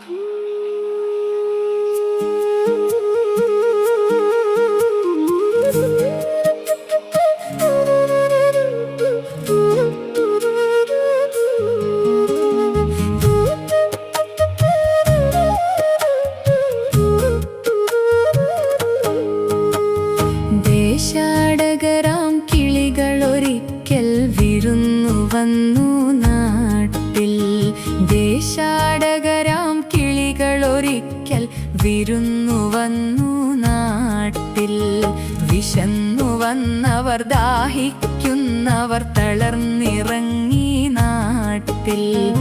ദേശാടകരാം കിളികളൊരിക്കൽ വിരുന്നു വന്നു നാട്ടിൽ. ദേശാടകരാം കിളികളൊരിക്കൽ വിരുന്നു വന്നു നാട്ടിൽ. വിശന്നു വന്നവർ ദാഹിക്കുന്നവർ തളർന്നിറങ്ങി നാട്ടിൽ.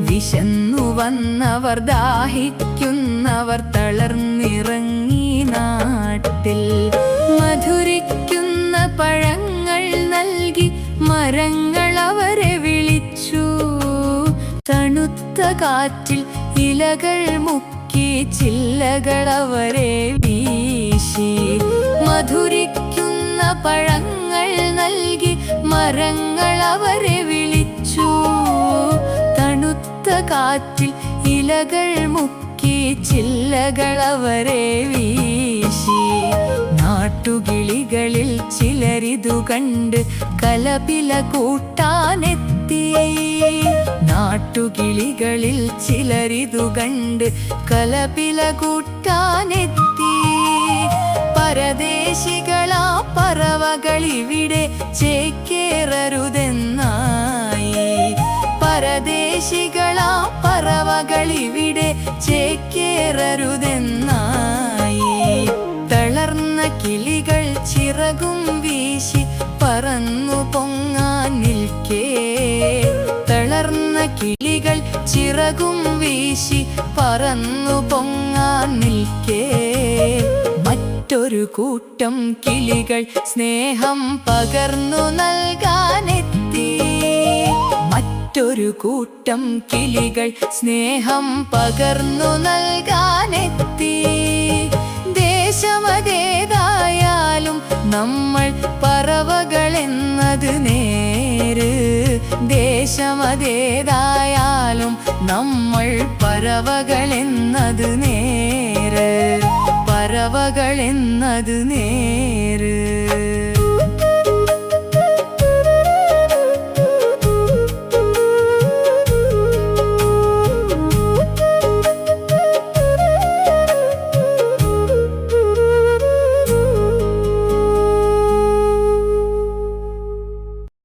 വിശന്നു വന്നവർ ദാഹിക്കുന്നവർ തളർന്നിറങ്ങി നാട്ടിൽ. മധുരിക്കുന്ന പഴങ്ങൾ നൽകി മരങ്ങൾ അവരെ വിളിച്ചു. തണുത്ത കാറ്റിൽ ഇലകൾ മുക്കി ചില്ലകൾ അവരെ വീശി. മധുരിക്കുന്ന പഴങ്ങൾ നൽകി മരങ്ങൾ അവരെ വിളിച്ചു. തണുത്ത കാറ്റിൽ ഇലകൾ മുക്കി ചില്ലകൾ അവരെ വീശി. നാട്ടുകിളികളിൽ ചിലരിതു കണ്ട് കലപില കൂട്ടാനെത്തി. നാട്ടുകിളികളിൽ ചിലരിതു കണ്ട് കലപില കൂട്ടാനെത്തി. പരദേശികളാ പറവകളിവിടെ ചേക്കേറരുതെന്നായി. പരദേശികളാ പറവകളിവിടെ ചേക്കേറരുതെന്നായി. തളർന്ന കിളികൾ ചിറകും വീശി പറന്നു പൊങ്ങാൻ നിൽക്കേ. തളർന്ന കിളികൾ ചിറകും വീശി പറന്നു പൊങ്ങാൻ നിൽക്കേ. മറ്റൊരു കൂട്ടം കിളികൾ സ്നേഹം പകർന്നു നൽകാനെത്തി. മറ്റൊരു കൂട്ടം കിളികൾ സ്നേഹം പകർന്നു നൽകാനെത്തി. ദേശമതേതായാലും നമ്മൾ പറവകളെന്നത് നേര്. ദേശമതേതായാലും നമ്മൾ പറവകളെന്നത് നേര്. പറവകളെന്നത് നേര്.